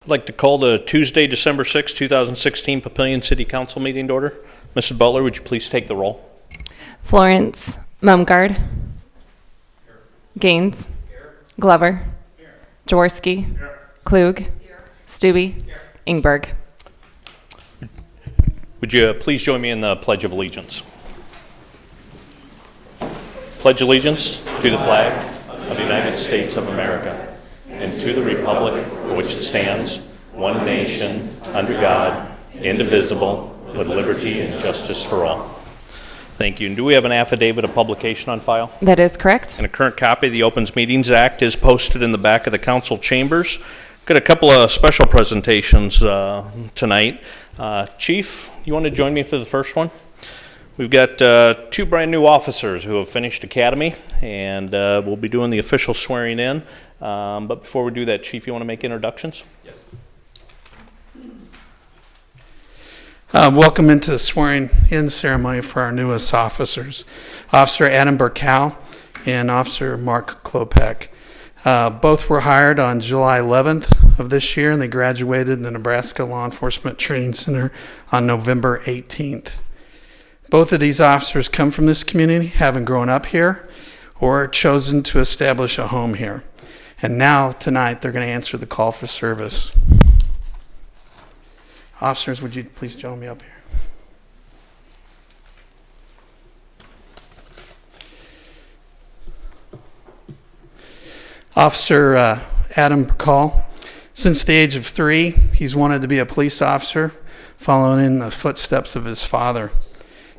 I'd like to call the Tuesday, December 6, 2016 Papillion City Council meeting to order. Mrs. Butler, would you please take the roll? Florence, Mumgard, Gaines, Glover, Jaworski, Klug, Stubbe, Ingberg. Would you please join me in the Pledge of Allegiance? Pledge allegiance to the flag of the United States of America and to the republic for which it stands, one nation, under God, indivisible, with liberty and justice for all. Thank you. And do we have an affidavit of publication on file? That is correct. And a current copy of the Opens Meetings Act is posted in the back of the council chambers. Got a couple of special presentations tonight. Chief, you want to join me for the first one? We've got two brand new officers who have finished academy, and we'll be doing the official swearing in. But before we do that, Chief, you want to make introductions? Yes. Welcome into the swearing-in ceremony for our newest officers, Officer Adam Burkow and Officer Mark Klopek. Both were hired on July 11th of this year, and they graduated in the Nebraska Law Enforcement Training Center on November 18th. Both of these officers come from this community, having grown up here or chosen to establish a home here. And now, tonight, they're going to answer the call for service. Officers, would you please join me up here? Officer Adam Burkow, since the age of 3, he's wanted to be a police officer, following in the footsteps of his father.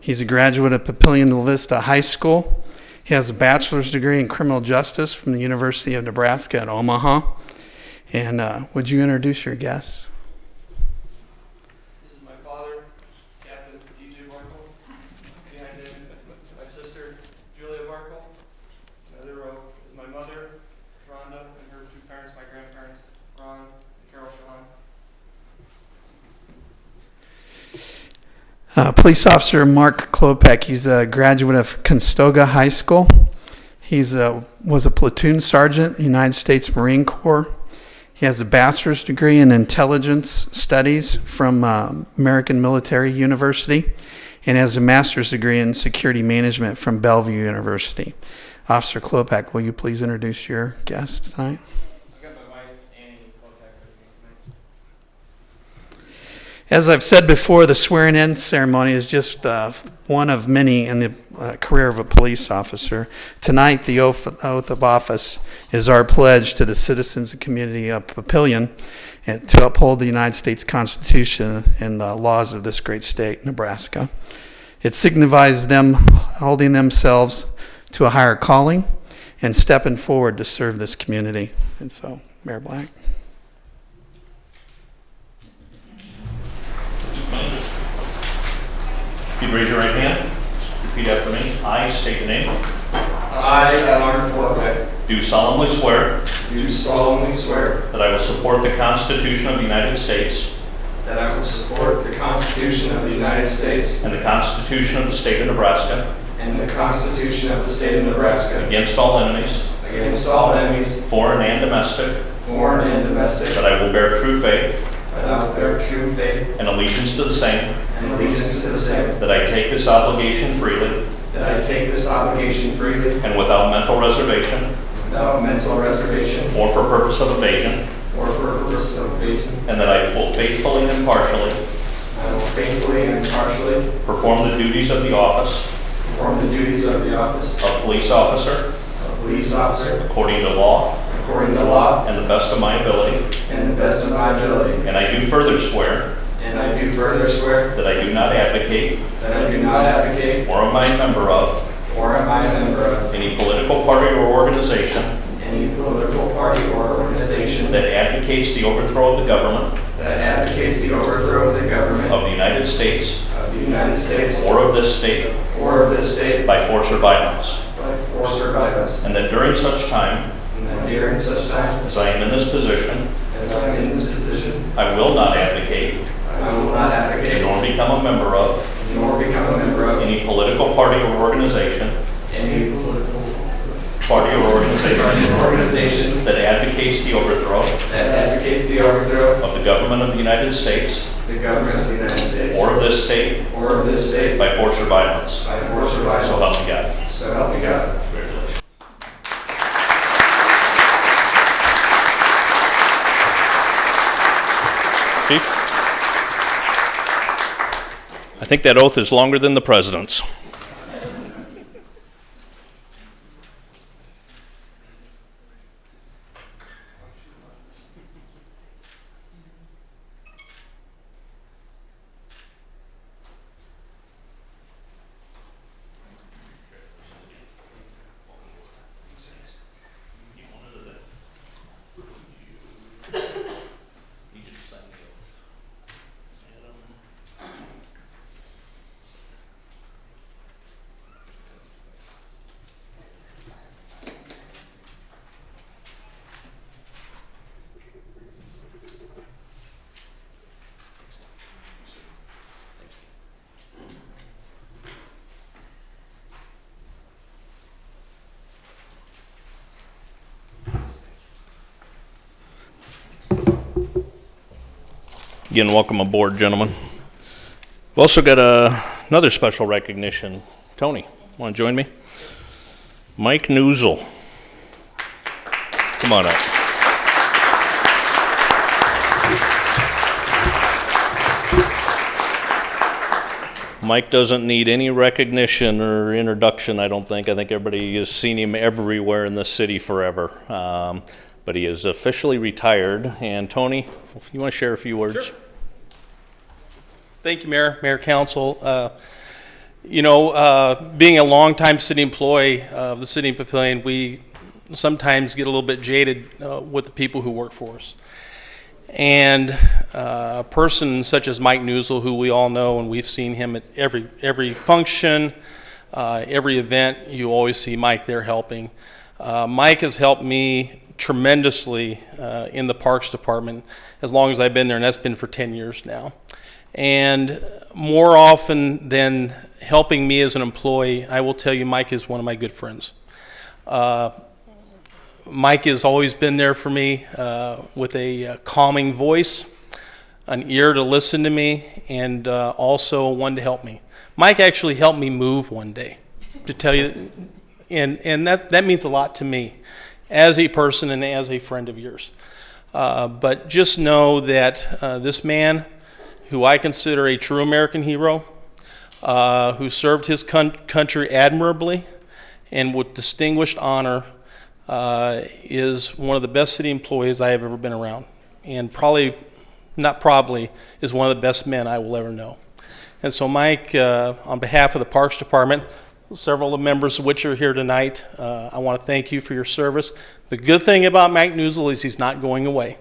He's a graduate of Papillion La Vista High School. He has a bachelor's degree in criminal justice from the University of Nebraska at Omaha. And would you introduce your guests? This is my father, Captain DJ Barkle. Behind him, my sister, Julia Barkle. Another row is my mother, Rhonda, and her two parents, my grandparents, Ron and Carol Shahan. Police Officer Mark Klopek, he's a graduate of Conestoga High School. He was a platoon sergeant in the United States Marine Corps. He has a bachelor's degree in intelligence studies from American Military University and has a master's degree in security management from Bellevue University. Officer Klopek, will you please introduce your guest tonight? As I've said before, the swearing-in ceremony is just one of many in the career of a police officer. Tonight, the oath of office is our pledge to the citizens and community of Papillion to uphold the United States Constitution and the laws of this great state, Nebraska. It signifies them holding themselves to a higher calling and stepping forward to serve this community. And so, Mayor Black. If you'd raise your right hand, repeat after me. I state your name. I, Adam Klopek, Do solemnly swear do solemnly swear that I will support the Constitution of the United States that I will support the Constitution of the United States and the Constitution of the State of Nebraska and the Constitution of the State of Nebraska against all enemies, against all enemies, foreign and domestic, foreign and domestic, that I will bear true faith that I will bear true faith and allegiance to the same, and allegiance to the same, that I take this obligation freely that I take this obligation freely and without mental reservation without mental reservation or for purpose of evasion, or for purposes of evasion, and that I will faithfully and impartially I will faithfully and impartially perform the duties of the office perform the duties of the office of police officer of police officer according to law according to law and the best of my ability. and the best of my ability. And I do further swear And I do further swear that I do not advocate that I do not advocate or am I a member of or am I a member of any political party or organization any political party or organization that advocates the overthrow of the government that advocates the overthrow of the government of the United States of the United States or of this state or of this state by force or violence. by force or violence, And that during such time and that during such time as I am in this position, as I am in this position, I will not advocate I will not advocate nor become a member of nor become a member of any political party or organization any political party or organization organization that advocates the overthrow that advocates against the overthrow of the government of the United States of the government of the United States or of this state or of this state by force or violence. by force or violence. So help me God. So help me God. Congratulations. Chief? I think that oath is longer than the president's. Again, welcome aboard, gentlemen. We've also got another special recognition. Tony, want to join me? Mike Newsel. Come on up. Mike doesn't need any recognition or introduction, I don't think. I think everybody has seen him everywhere in the city forever. But he is officially retired. And Tony, you want to share a few words? Sure. Thank you, Mayor, Council. Being a longtime city employee of the city of Papillion, we sometimes get a little bit jaded with the people who work for us. And a person such as Mike Newsel, who we all know, and we've seen him at every function, every event, you always see Mike there helping. Mike has helped me tremendously in the Parks Department as long as I've been there, and that's been for 10 years now. And more often than helping me as an employee, I will tell you Mike is one of my good friends. Mike has always been there for me with a calming voice, an ear to listen to me, and also one to help me. Mike actually helped me move one day, to tell you, and that means a lot to me as a person and as a friend of yours. But just know that this man, who I consider a true American hero, who served his country admirably and with distinguished honor, is one of the best city employees I have ever been around, and is one of the best men I will ever know. And so Mike, on behalf of the Parks Department, several of the members of which are here tonight, I want to thank you for your service. The good thing about Mike Newsel is he's not going away.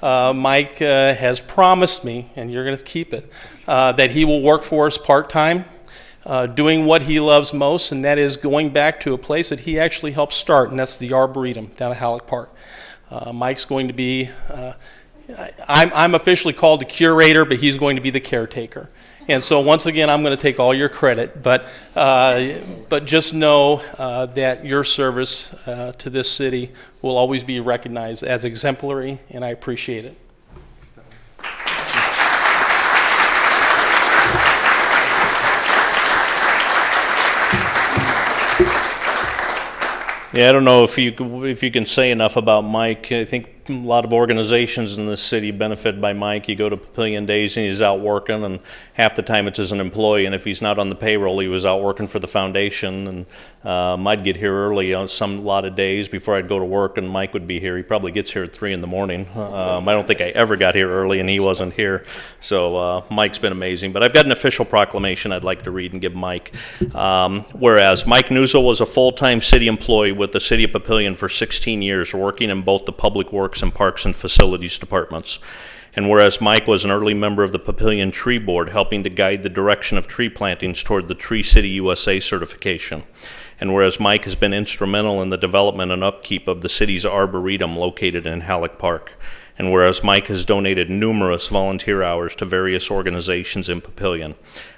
Mike has promised me, and you're going to keep it, that he will work for us part-time, doing what he loves most, and that is going back to a place that he actually helped start, and that's the Arboretum down at Halleck Park. Mike's going to be, I'm officially called the curator, but he's going to be the caretaker. And so once again, I'm going to take all your credit, but just know that your service to this city will always be recognized as exemplary, and I appreciate it. Yeah, I don't know if you can say enough about Mike. I think a lot of organizations in this city benefit by Mike. You go to Papillion Days and he's out working, and half the time it's as an employee, and if he's not on the payroll, he was out working for the foundation. And I'd get here early on a lot of days before I'd go to work, and Mike would be here. He probably gets here at 3 in the morning. I don't think I ever got here early and he wasn't here. So Mike's been amazing. But I've got an official proclamation I'd like to read and give Mike. Whereas Mike Newsel was a full-time city employee with the city of Papillion for 16 years, working in both the Public Works and Parks and Facilities departments. And whereas Mike was an early member of the Papillion Tree Board, helping to guide the direction of tree plantings toward the Tree City USA certification. And whereas Mike has been instrumental in the development and upkeep of the city's Arboretum located in Halleck Park. And whereas Mike has donated numerous volunteer hours to various organizations in Papillion.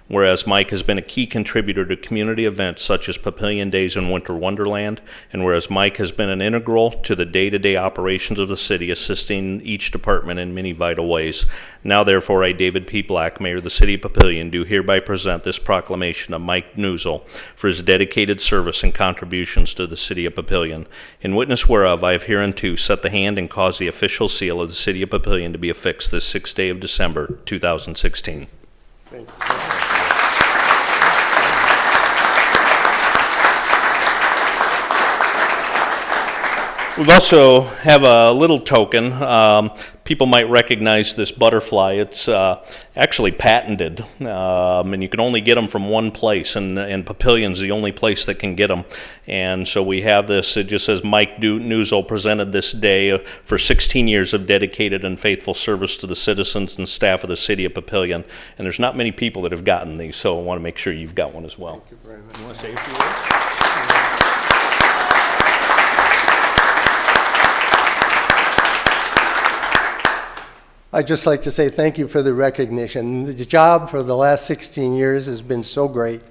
Whereas Mike has been a key contributor to community events such as Papillion Days and Winter Wonderland, and whereas Mike has been an integral to the day-to-day operations of the city, assisting each department in many vital ways. Now, therefore, I, David P. Black, Mayor of the City of Papillion, do hereby present this proclamation of Mike Newsel for his dedicated service and contributions to the City of Papillion. In witness whereof, I have hereunto set the hand and caused the official seal of the City of Papillion to be affixed this 6th day of December, 2016. Thank you. We also have a little token. People might recognize this butterfly. It's actually patented, and you can only get them from one place, and Papillion's the only place that can get them. And so we have this. It just says Mike Newsel presented this day for 16 years of dedicated and faithful service to the citizens and staff of the City of Papillion. And there's not many people that have gotten these, so I want to make sure you've got one as well. Thank you very much. You want to say a few words? I'd just like to say thank you for the recognition. The job for the last 16 years has been so great.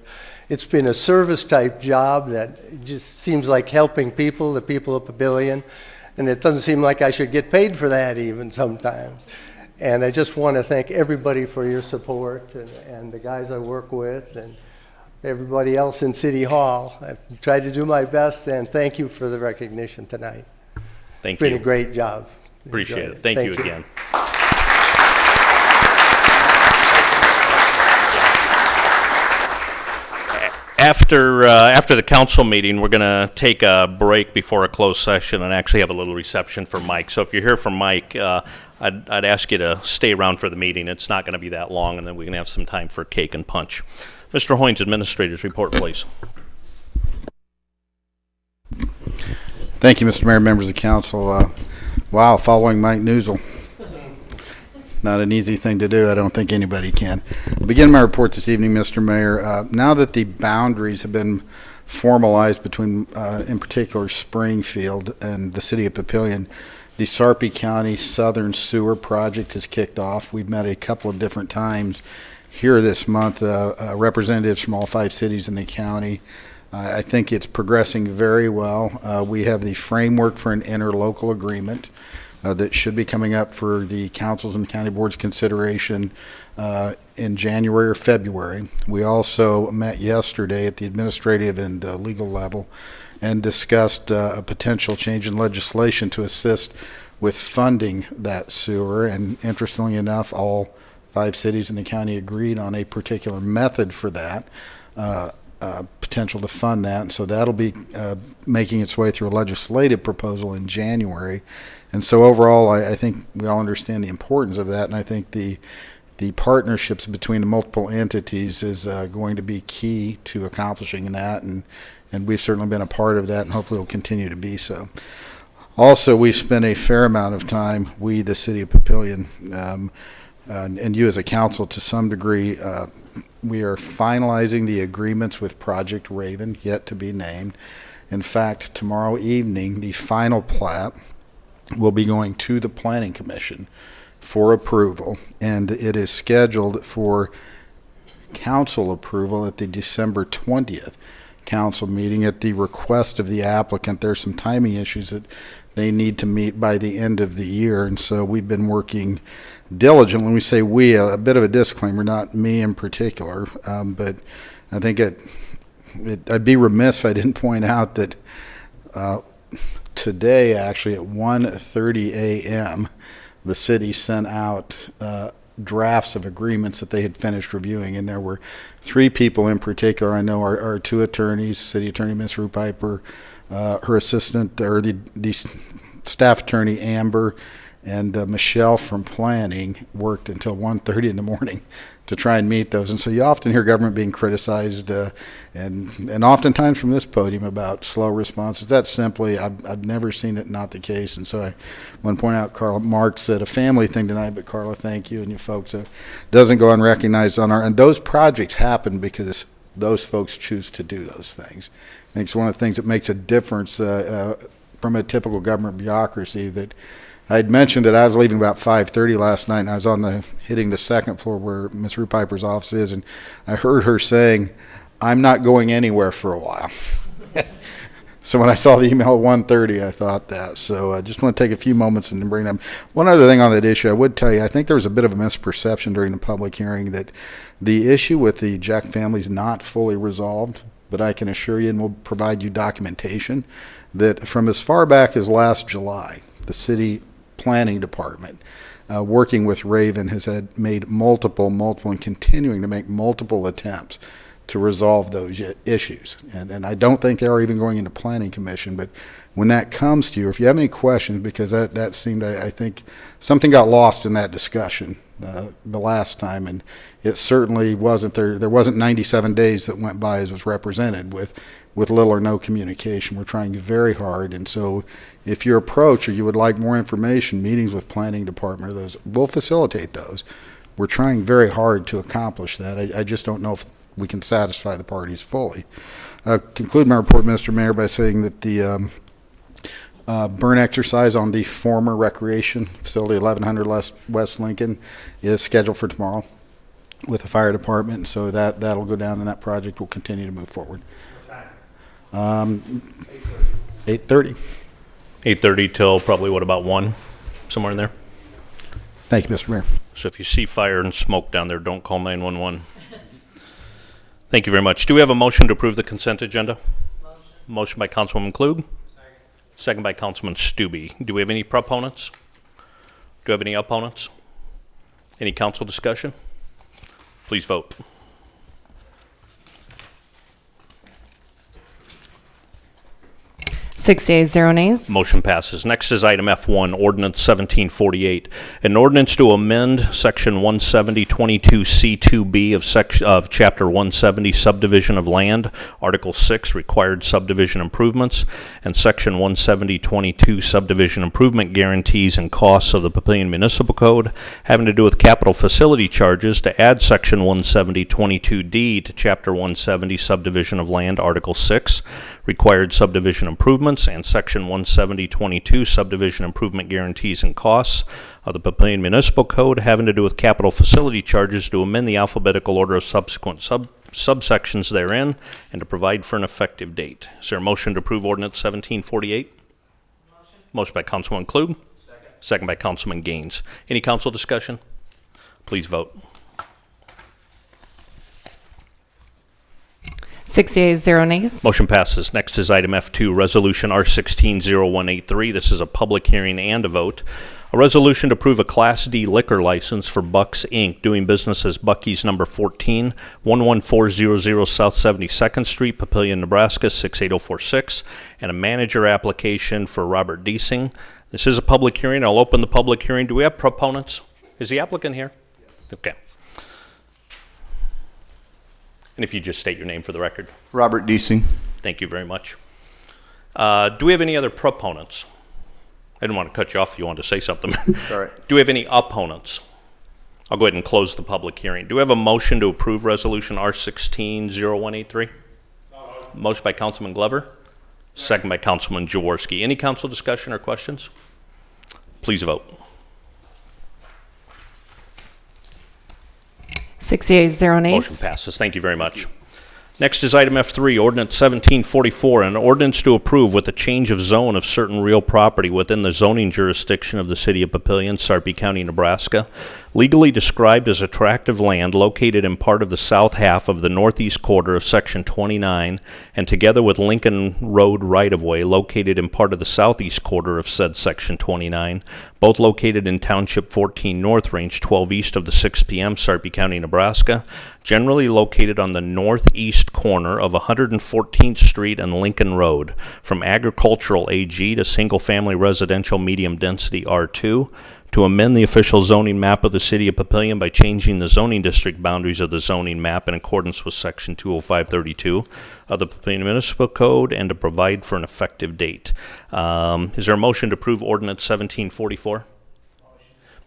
It's been a service type job that just seems like helping people, the people of Papillion, and it doesn't seem like I should get paid for that even sometimes. And I just want to thank everybody for your support, and the guys I work with and everybody else in City Hall. I've tried to do my best, and thank you for the recognition tonight. Thank It's you. been a great job. Appreciate Enjoyed it. Thank you again. After the council meeting, we're going to take a break before a closed session and actually have a little reception for Mike. So if you're here for Mike, I'd ask you to stay around for the meeting. It's not going to be that long, and then we can have some time for cake and punch. Mr. Hoynes, Administrator's report, please. Thank you, Mr. Mayor, members of the council. Wow, following Mike Newsel. Not an easy thing to do. I don't think anybody can. I'll begin my report this evening, Mr. Mayor. Now that the boundaries have been formalized between, in particular, Springfield and the City of Papillion, the Sarpy County Southern Sewer Project has kicked off. We've met a couple of different times here this month, representatives from all 5 cities in the county. I think it's progressing very well. We have the framework for an interlocal agreement that should be coming up for the councils and the county board's consideration in January or February. We also met yesterday at the administrative and legal level and discussed a potential change in legislation to assist with funding that sewer. And interestingly enough, all 5 cities in the county agreed on a particular method for that. Potential to fund that, and so that'll be making its way through a legislative proposal in January. And so overall, I think we all understand the importance of that, and I think the partnerships between the multiple entities is going to be key to accomplishing that, and we've certainly been a part of that, and hopefully will continue to be so. Also, we spent a fair amount of time, we, the City of Papillion, and you as a council to some degree, we are finalizing the agreements with Project Raven, yet to be named. In fact, tomorrow evening, the final plat will be going to the Planning Commission for approval, and it is scheduled for council approval at the December 20th council meeting at the request of the applicant. There's some timing issues that they need to meet by the end of the year, and so we've been working diligently. When we say we, a bit of a disclaimer, not me in particular, but I think I'd be remiss if I didn't point out that today, actually at 1:30 a.m., the city sent out drafts of agreements that they had finished reviewing, and there were 3 people in particular. I know our 2 attorneys, City Attorney Ms. Rue Piper, her assistant, or the staff attorney Amber, and Michelle from planning worked until 1:30 in the morning to try and meet those. And so you often hear government being criticized, and oftentimes from this podium, about slow responses. That's simply, I've never seen it not the case. And so I want to point out, Carla, Mark said a family thing tonight, but Carla, thank you, and you folks. Doesn't go unrecognized on and those projects happen because those folks choose to do those things. I think it's one of the things that makes a difference from a typical government bureaucracy, that I had mentioned that I was leaving about 5:30 last night, and I was hitting the second floor where Ms. Rupiper's office is, and I heard her saying, "I'm not going anywhere for a while." So when I saw the email at 1:30, I thought that. So I just want to take a few moments and bring them. One other thing on that issue, I would tell you, I think there was a bit of a misperception during the public hearing that the issue with the Jack family is not fully resolved, but I can assure you, and we'll provide you documentation, that from as far back as last July, the city planning department, working with Raven, has made multiple, and continuing to make multiple attempts to resolve those issues. And I don't think they're even going into planning commission, but when that comes to you, if you have any questions, because that seemed, I think, something got lost in that discussion the last time, and it certainly wasn't there wasn't 97 days that went by as was represented with little or no communication. We're trying very hard, and so if your approach or you would like more information, meetings with planning department, we'll facilitate those. We're trying very hard to accomplish that. I just don't know if we can satisfy the parties fully. Conclude my report, Mr. Mayor, by saying that the burn exercise on the former recreation facility, 1100 West Lincoln, is scheduled for tomorrow with the fire department. So that'll go down, and that project will continue to move forward. 8:30. 8:30 till probably, what, about 1, somewhere in there? Thank you, Mr. Mayor. So if you see fire and smoke down there, don't call 911. Thank you very much. Do we have a motion to approve the consent agenda? Motion by Councilwoman Klug. Second by Councilman Stubbe. Do we have any proponents? Do we have any opponents? Any council discussion? Please vote. 6 yeas, 0 nays. Motion passes. Next is item F1, Ordinance 1748. An ordinance to amend Section 170.22C2B of Chapter 170 Subdivision of Land, Article 6 Required Subdivision Improvements, and Section 170.22 Subdivision Improvement Guarantees and Costs of the Papillion Municipal Code, having to do with capital facility charges, to add Section 170.22D to Chapter 170 Subdivision of Land, Article 6 Required Subdivision Improvements, and Section 170.22 Subdivision Improvement Guarantees and Costs of the Papillion Municipal Code, having to do with capital facility charges, to amend the alphabetical order of subsequent subsections therein, and to provide for an effective date. Is there a motion to approve Ordinance 1748? Motion by Councilman Klug. Second by Councilman Gaines. Any council discussion? Please vote. 6 yeas, 0 nays. Motion passes. Next is item F2, Resolution R160183. This is a public hearing and a vote. A resolution to approve a Class D liquor license for Bucks, Inc., doing business as Bucky's number 14, 11400 South 72nd Street, Papillion, Nebraska, 68046, and a manager application for Robert Deasing. This is a public hearing. I'll open the public hearing. Do we have proponents? Is the applicant here? Okay. And if you just state your name for the record. Robert Deasing. Thank you very much. Do we have any other proponents? I didn't want to cut you off if you wanted to say something. All right. Do we have any opponents? I'll go ahead and close the public hearing. Do we have a motion to approve Resolution R160183? Motion by Councilman Glover. Second by Councilman Jaworski. Any council discussion or questions? Please vote. 6 yeas, 0 nays. Motion passes. Thank you very much. Next is item F3, Ordinance 1744, an ordinance to approve with a change of zone of certain real property within the zoning jurisdiction of the city of Papillion, Sarpy County, Nebraska, legally described as a tract of land located in part of the south half of the northeast quarter of Section 29, and together with Lincoln Road right-of-way located in part of the southeast quarter of said Section 29, both located in Township 14 North, Range 12 east of the 6 p.m., Sarpy County, Nebraska, generally located on the northeast corner of 114th Street and Lincoln Road, from agricultural AG to single-family residential medium-density R2, to amend the official zoning map of the city of Papillion by changing the zoning district boundaries of the zoning map in accordance with Section 20532 of the Papillion Municipal Code, and to provide for an effective date. Is there a motion to approve Ordinance 1744?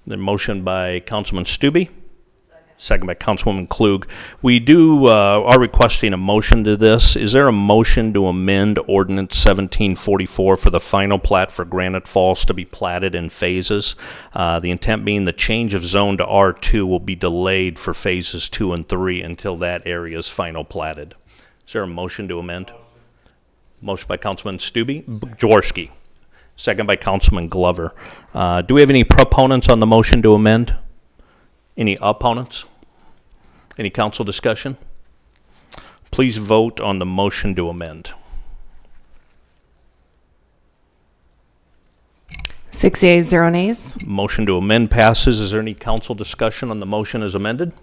The motion by Councilman Stubbe. Second by Councilwoman Klug. We are requesting a motion to this. Is there a motion to amend Ordinance 1744 for the final plat for Granite Falls to be platted in phases? The intent being the change of zone to R2 will be delayed for phases 2 and 3 until that area is final platted. Is there a motion to amend? Motion by Councilman Jaworski. Second by Councilman Glover. Do we have any proponents on the motion to amend? Any opponents? Any council discussion? Please vote on the motion to amend. 6 yeas, 0 nays. Motion to amend passes. Is there any council discussion on the motion as amended?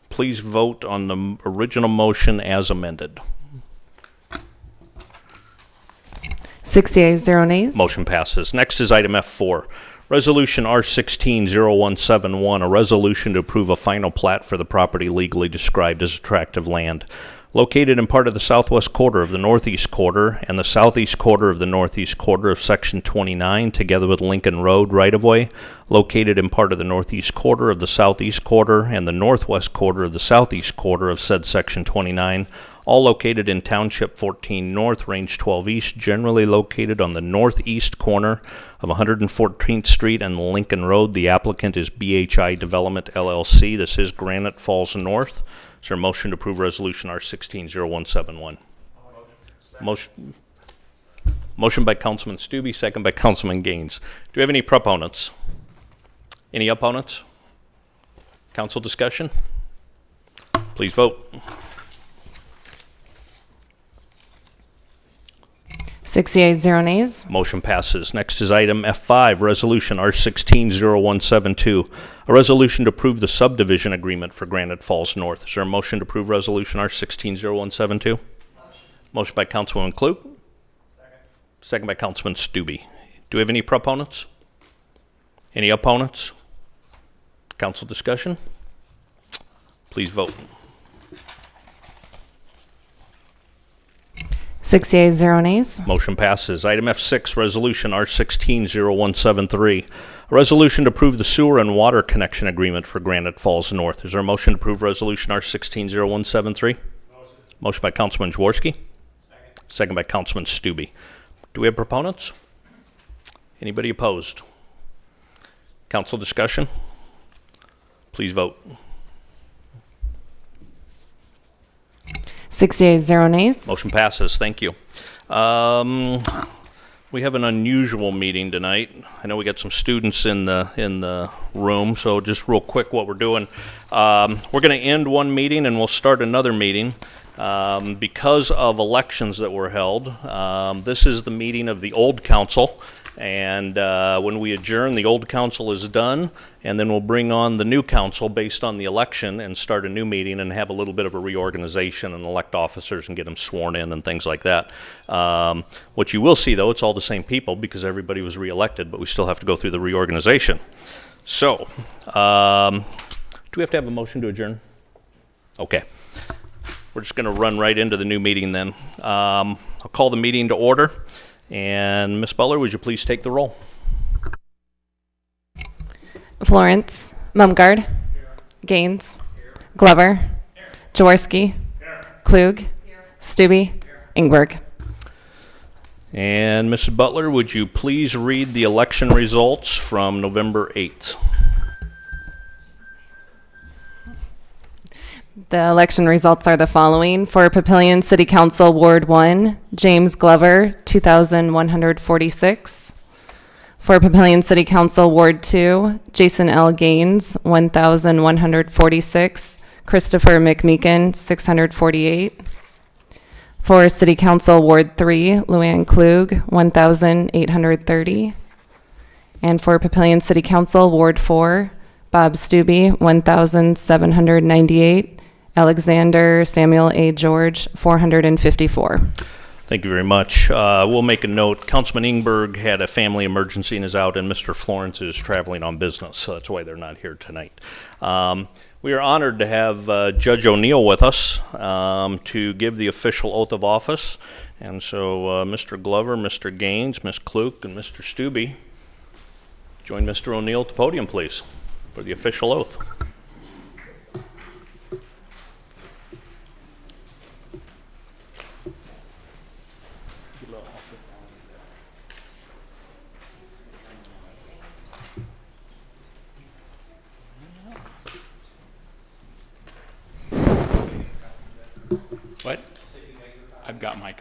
Please vote on the original motion as amended. 6 yeas, 0 nays. Motion passes. Next is item F4. Resolution R16-0171, a resolution to approve a final plat for the property legally described as tract of land located in part of the southwest quarter of the northeast quarter and the southeast quarter of the northeast quarter of Section 29, together with Lincoln Road right-of-way, located in part of the northeast quarter of the southeast quarter and the northwest quarter of the southeast quarter of said Section 29, all located in Township 14 North, Range 12 East, generally located on the northeast corner of 114th Street and Lincoln Road. The applicant is BHI Development, LLC. This is Granite Falls North. Is there a motion to approve Resolution R16-0171? Motion by Councilman Stube, second by Councilman Gaines. Do we have any proponents? Any opponents? Council discussion? Please vote. 6 yeas, 0 nays. Motion passes. Next is item F5, Resolution R16-0172, a resolution to approve the subdivision agreement for Granite Falls North. Is there a motion to approve Resolution R16-0172? Motion by Councilwoman Klug. Second by Councilman Stube. Do we have any proponents? Any opponents? Council discussion? Please vote. 6 yeas, 0 nays. Motion passes. Item F6, Resolution R16-0173, a resolution to approve the sewer and water connection agreement for Granite Falls North. Is there a motion to approve Resolution R16-0173? Motion by Councilman Jaworski. Second by Councilman Stube. Do we have proponents? Anybody opposed? Council discussion? Please vote. 6 yeas, 0 nays. Motion passes. Thank you. We have an unusual meeting tonight. I know we got some students in the room, so just real quick what we're doing. We're going to end one meeting and we'll start another meeting. Because of elections that were held, this is the meeting of the old council. And when we adjourn, the old council is done, and then we'll bring on the new council based on the election and start a new meeting and have a little bit of a reorganization and elect officers and get them sworn in and things like that. What you will see, though, it's all the same people because everybody was reelected, but we still have to go through the reorganization. So, do we have to have a motion to adjourn? Okay. We're just going to run right into the new meeting then. I'll call the meeting to order. And Ms. Butler, would you please take the roll? Florence. Mumgard. Gaines. Glover. Jaworski. Klug. Stube. Ingberg. And Mrs. Butler, would you please read the election results from November 8th? The election results are the following. For Papillion City Council Ward 1, James Glover, 2,146. For Papillion City Council Ward 2, Jason L. Gaines, 1,146. Christopher McMeekin, 648. For City Council Ward 3, Luann Klug, 1,830. And for Papillion City Council Ward 4, Bob Stube, 1,798. Alexander Samuel A. George, 454. Thank you very much. We'll make a note. Councilman Ingberg had a family emergency and is out, and Mr. Florence is traveling on business, so that's why they're not here tonight. We are honored to have Judge O'Neill with us to give the official oath of office. And so Mr. Glover, Mr. Gaines, Ms. Klug, and Mr. Stube, join Mr. O'Neill at the podium, please, for the official oath.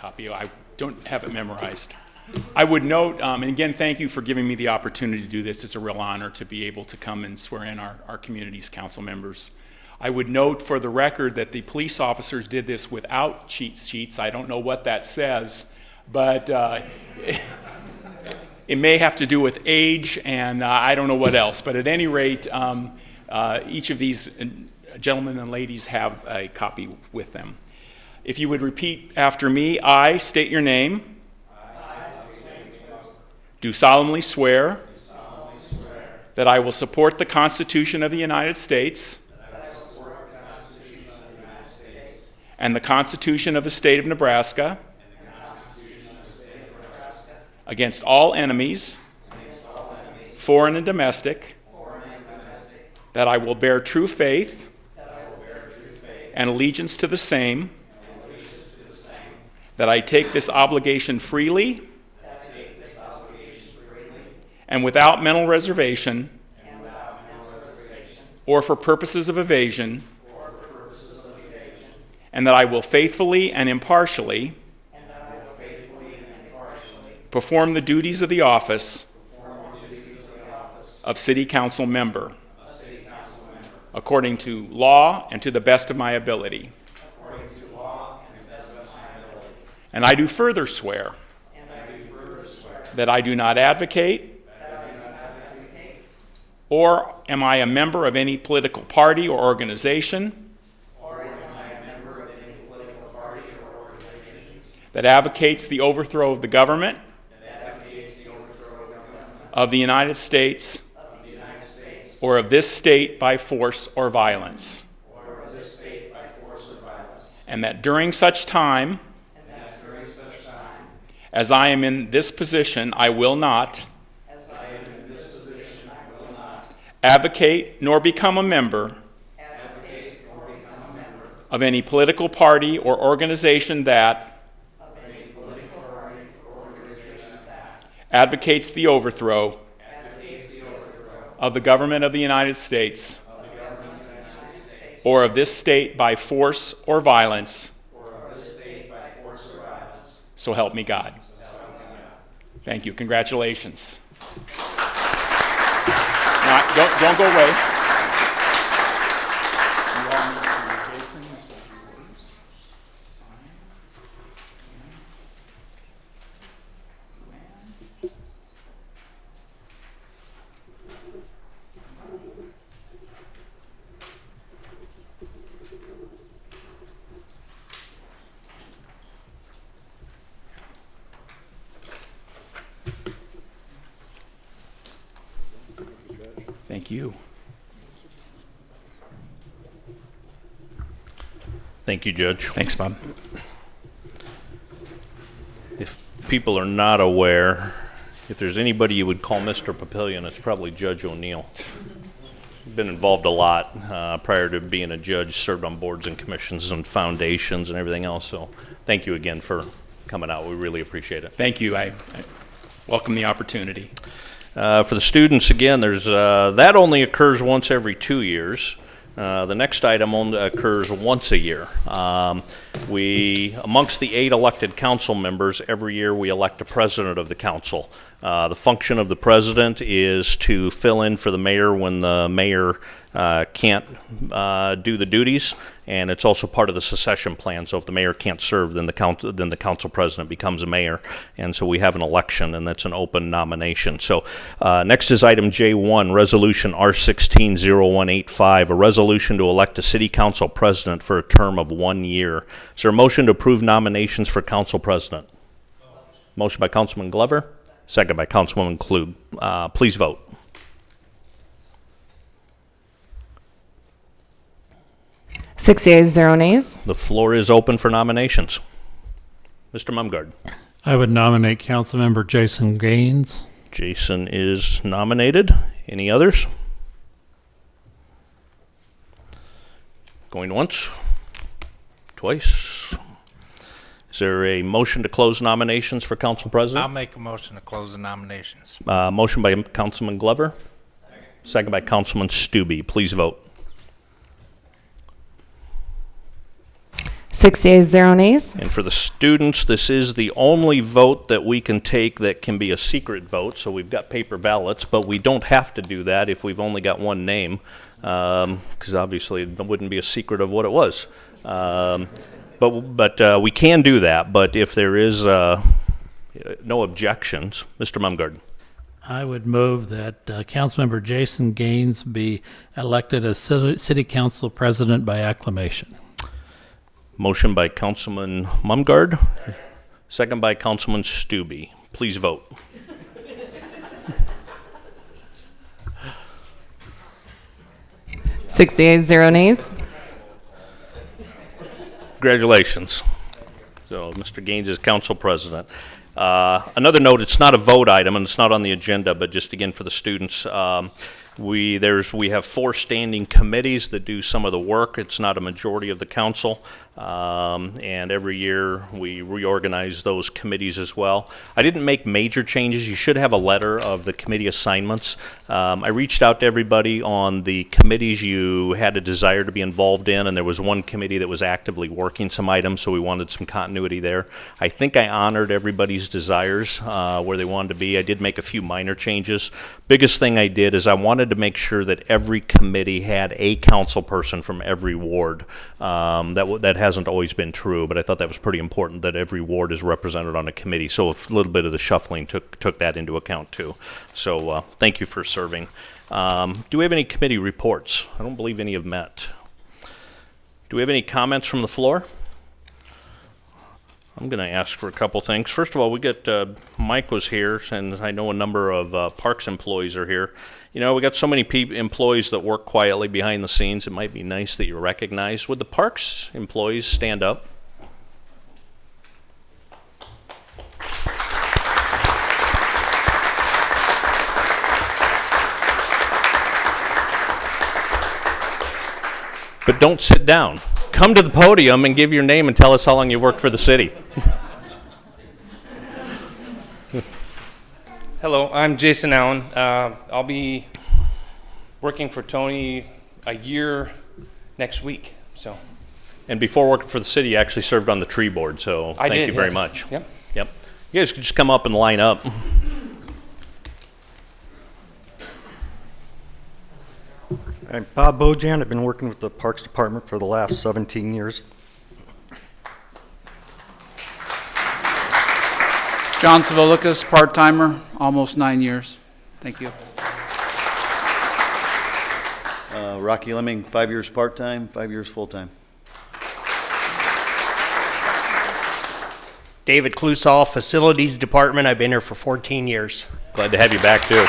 copy. I don't have it memorized. I would note, and again, thank you for giving me the opportunity to do this. It's a real honor to be able to come and swear in our community's council members. I would note for the record that the police officers did this without cheat sheets. I don't know what that says, but it may have to do with age, and I don't know what else. But at any rate, each of these gentlemen and ladies have a copy with them. If you would repeat after me, I state your name. Do solemnly swear that I will support the Constitution of the United States and the Constitution of the State of Nebraska against all enemies, foreign and domestic, that I will bear true faith and allegiance to the same, that I take this obligation freely and without mental reservation or for purposes of evasion, and that I will faithfully and impartially perform the duties of the office of City Council member according to law and to the best of my ability. And I do further swear that I do not advocate or am I a member of any political party or organization that advocates the overthrow of the government of the United States or of this state by force or violence. And that during such time as I am in this position, I will not advocate nor become a member of any political party or organization that advocates the overthrow of the government of the United States or of this state by force or violence. So help me God. Thank you. Congratulations. Now, don't go away. You all need to, Jason, this will be yours to sign. Thank you. Thank you, Judge. Thanks, Bob. If people are not aware, if there's anybody you would call Mr. Papillion, it's probably Judge O'Neill. Been involved a lot prior to being a judge, served on boards and commissions and foundations and everything else. So thank you again for coming out. We really appreciate it. Thank you. I welcome the opportunity. For the students, again, there's that only occurs once every 2 years. The next item only occurs once a year. Amongst the 8 elected council members, every year we elect a president of the council. The function of the president is to fill in for the mayor when the mayor can't do the duties, and it's also part of the succession plan. So if the mayor can't serve, then the council president becomes a mayor, and so we have an election, and that's an open nomination. So next is item J1, Resolution R160185, a resolution to elect a city council president for a term of 1 year. Is there a motion to approve nominations for council president? Motion by Councilman Glover, second by Councilwoman Klug. Please vote. Six yeas, 0 nays. The floor is open for nominations. Mr. Mumgard. I would nominate Councilmember Jason Gaines. Jason is nominated. Any others? Going once? Twice? Is there a motion to close nominations for council president? I'll make a motion to close the nominations. Motion by Councilman Glover. Second by Councilman Stubbe. Please vote. 6 yeas, 0 nays. And for the students, this is the only vote that we can take that can be a secret vote. So we've got paper ballots, but we don't have to do that if we've only got one name, because obviously it wouldn't be a secret of what it was. But we can do that. But if there is no objections, Mr. Mumgarden. I would move that Councilmember Jason Gaines be elected as City Council President by acclamation. Motion by Councilman Mumgard, second by Councilman Stube. Please vote. Six yeas, 0 nays. Congratulations. So Mr. Gaines is council president. Another note, it's not a vote item and it's not on the agenda, but just again for the students, we have 4 standing committees that do some of the work. It's not a majority of the council, and every year we reorganize those committees as well. I didn't make major changes. You should have a letter of the committee assignments. I reached out to everybody on the committees you had a desire to be involved in, and there was one committee that was actively working some items, so we wanted some continuity there. I think I honored everybody's desires where they wanted to be. I did make a few minor changes. Biggest thing I did is I wanted to make sure that every committee had a council person from every ward. That hasn't always been true, but I thought that was pretty important that every ward is represented on a committee. So a little bit of the shuffling took that into account too. So thank you for serving. Do we have any committee reports? I don't believe any have met. Do we have any comments from the floor? I'm going to ask for a couple things. First of all, Mike was here, and I know a number of Parks employees are here. You know, we got so many employees that work quietly behind the scenes. It might be nice that you're recognized. Would the Parks employees stand up? But don't sit down. Come to the podium and give your name and tell us how long you've worked for the city. Hello, I'm Jason Allen. I'll be working for Tony a year next week. So. And before working for the city, you actually served on the tree board, so thank you very much. Yep. Yep. You guys could just come up and line up. I'm Bob Bojan. I've been working with the Parks Department for the last 17 years. John Savolikas, part-timer, almost 9 years. Thank you. Rocky Lemming, 5 years part-time, 5 years full-time. David Klusall, Facilities Department. I've been here for 14 years. Glad to have you back, too.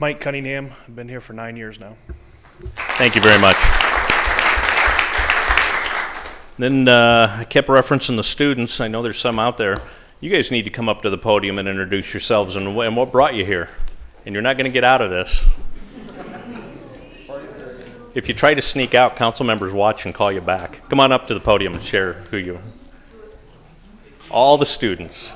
Mike Cunningham. I've been here for 9 years now. Thank you very much. Then I kept referencing the students. I know there's some out there. You guys need to come up to the podium and introduce yourselves and what brought you here. And you're not going to get out of this. If you try to sneak out, council members watch and call you back. Come on up to the podium and share who you are. All the students.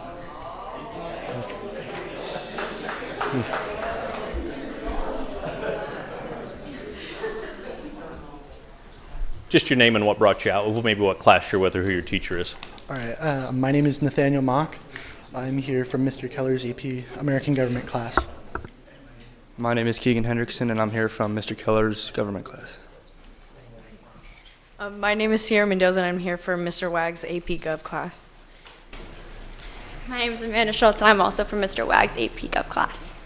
Just your name and what brought you out, maybe what class you're with or who your teacher is. All right, my name is Nathaniel Mock. I'm here from Mr. Keller's AP American Government class. My name is Keegan Hendrickson, and I'm here from Mr. Keller's government class. My name is Sierra Mendoza, and I'm here for Mr. Wagg's AP Gov class. My name is Amanda Schultz, and I'm also from Mr. Wagg's AP Gov class.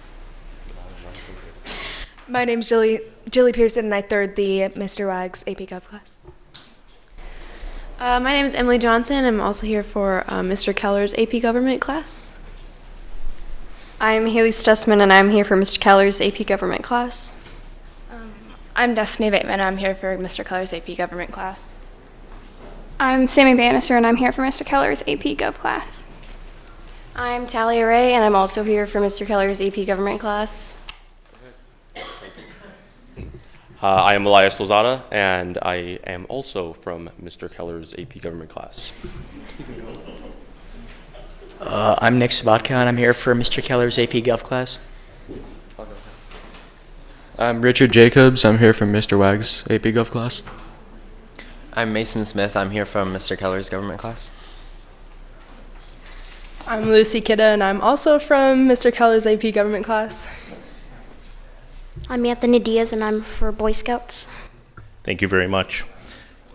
My name's Julie Pearson, and I third the Mr. Wagg's AP Gov class. My name is Emily Johnson. I'm also here for Mr. Keller's AP Government class. I'm Haley Stussman, and I'm here for Mr. Keller's AP Government class. I'm Destiny Bateman. I'm here for Mr. Keller's AP Government class. I'm Sammy Bannister, and I'm here for Mr. Keller's AP Gov class. I'm Talia Ray, and I'm also here for Mr. Keller's AP Government class. I am Elias Lozada, and I am also from Mr. Keller's AP Government class. I'm Nick Sabatka, and I'm here for Mr. Keller's AP Gov class. I'm Richard Jacobs. I'm here from Mr. Wagg's AP Gov class. I'm Mason Smith. I'm here from Mr. Keller's government class. I'm Lucy Kidda, and I'm also from Mr. Keller's AP government class. I'm Anthony Diaz, and I'm for Boy Scouts. Thank you very much.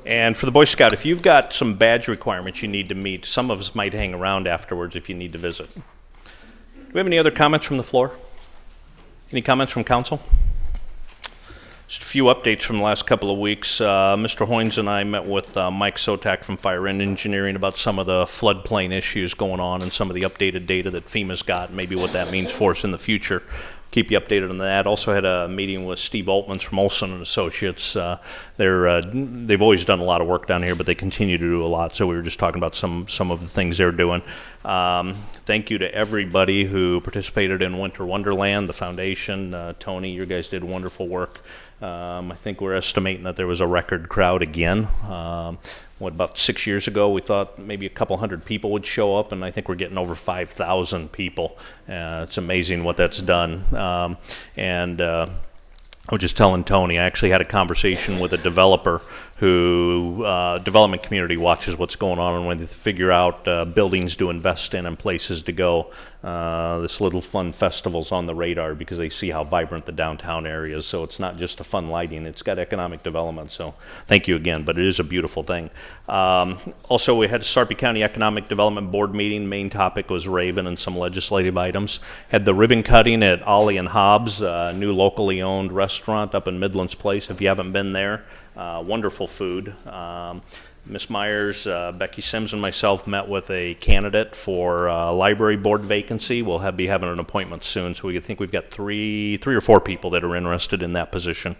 And for the Boy Scout, if you've got some badge requirements you need to meet, some of us might hang around afterwards if you need to visit. Do we have any other comments from the floor? Any comments from council? Just a few updates from the last couple of weeks. Mr. Hoynes and I met with Mike Sotak from Fire and Engineering about some of the floodplain issues going on and some of the updated data that FEMA's got, and maybe what that means for us in the future. Keep you updated on that. Also had a meeting with Steve Altmans from Olson and Associates. They've always done a lot of work down here, but they continue to do a lot. So we were just talking about some of the things they're doing. Thank you to everybody who participated in Winter Wonderland, the foundation. Tony, you guys did wonderful work. I think we're estimating that there was a record crowd again. About 6 years ago, we thought maybe a couple hundred people would show up, and I think we're getting over 5,000 people. It's amazing what that's done. I was just telling Tony, I actually had a conversation with a developer who, development community watches what's going on, and when they figure out buildings to invest in and places to go, this little fun festival's on the radar because they see how vibrant the downtown area is. So it's not just a fun lighting, it's got economic development. So thank you again, but it is a beautiful thing. Also, we had a Sarpy County Economic Development Board meeting. Main topic was Raven and some legislative items. Had the ribbon cutting at Ollie and Hobbs, a new locally owned restaurant up in Midlands Place. If you haven't been there, wonderful food. Ms. Myers, Becky Sims, and myself met with a candidate for library board vacancy. We'll be having an appointment soon, so we think we've got three or four people that are interested in that position,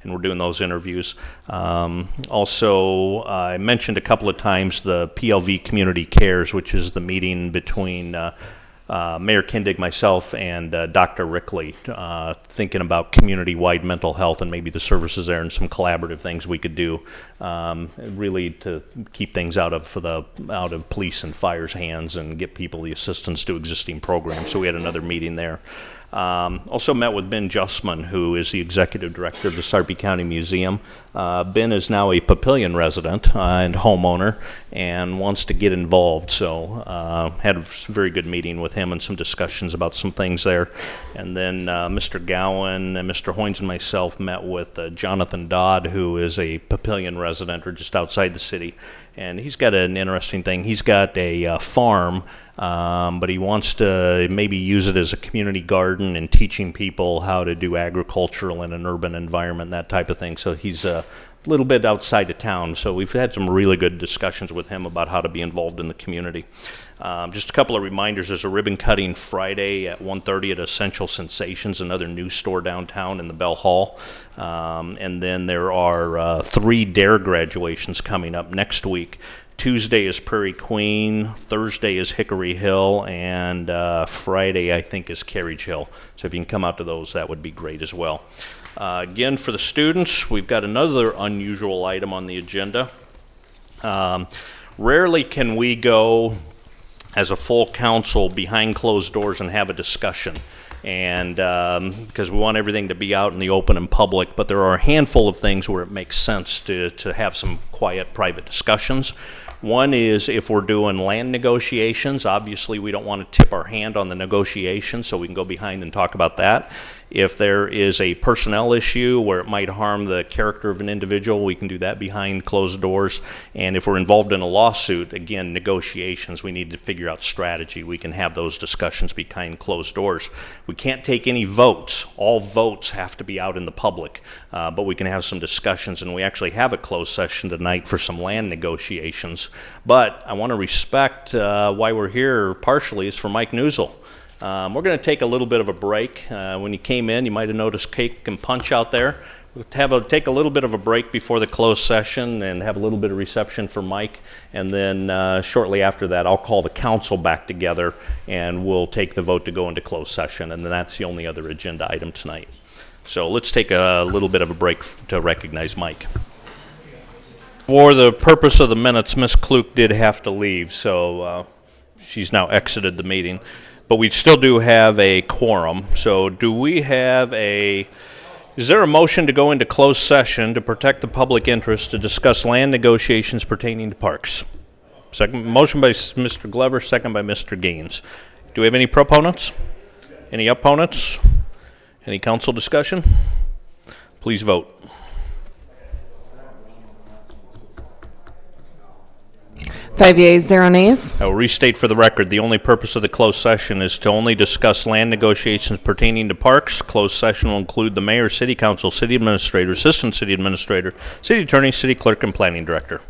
and we're doing those interviews. Also, I mentioned a couple of times the PLV Community Cares, which is the meeting between Mayor Kindig, myself, and Dr. Rickley, thinking about community-wide mental health and maybe the services there and some collaborative things we could do, really to keep things out of police and fire's hands and get people the assistance to existing programs. So we had another meeting there. Also met with Ben Justman, who is the executive director of the Sarpy County Museum. Ben is now a Papillion resident and homeowner and wants to get involved. So had a very good meeting with him and some discussions about some things there. And then Mr. Gowan and Mr. Hoynes and myself met with Jonathan Dodd, who is a Papillion resident or just outside the city. And he's got an interesting thing. He's got a farm, but he wants to maybe use it as a community garden and teaching people how to do agricultural in an urban environment, that type of thing. So he's a little bit outside of town. So we've had some really good discussions with him about how to be involved in the community. Just a couple of reminders. There's a ribbon cutting Friday at 1:30 at Essential Sensations, another new store downtown in the Bell Hall. And then there are 3 DARE graduations coming up next week. Tuesday is Prairie Queen, Thursday is Hickory Hill, and Friday, I think, is Carriage Hill. So if you can come out to those, that would be great as well. Again, for the students, we've got another unusual item on the agenda. Rarely can we go as a full council behind closed doors and have a discussion, and because we want everything to be out in the open and public, but there are a handful of things where it makes sense to have some quiet private discussions. One is if we're doing land negotiations, obviously we don't want to tip our hand on the negotiations, so we can go behind and talk about that. If there is a personnel issue where it might harm the character of an individual, we can do that behind closed doors. And if we're involved in a lawsuit, again, negotiations, we need to figure out strategy. We can have those discussions behind closed doors. We can't take any votes. All votes have to be out in the public, but we can have some discussions, and we actually have a closed session tonight for some land negotiations. But I want to respect why we're here partially is for Mike Newsel. We're going to take a little bit of a break. When you came in, you might have noticed cake and punch out there. We'll take a little bit of a break before the closed session and have a little bit of reception for Mike. And then shortly after that, I'll call the council back together and we'll take the vote to go into closed session. And then that's the only other agenda item tonight. So let's take a little bit of a break to recognize Mike. For the purpose of the minutes, Ms. Kluk did have to leave, so she's now exited the meeting. But we still do have a quorum. So do we have a Is there a motion to go into closed session to protect the public interest to discuss land negotiations pertaining to parks? Second, motion by Mr. Glover, second by Mr. Gaines. Do we have any proponents? Any opponents? Any council discussion? Please vote. 5 yeas, 0 nays. I will restate for the record, the only purpose of the closed session is to only discuss land negotiations pertaining to parks. Closed session will include the mayor, city council, city administrator, assistant city administrator, city attorney, city clerk, and planning director.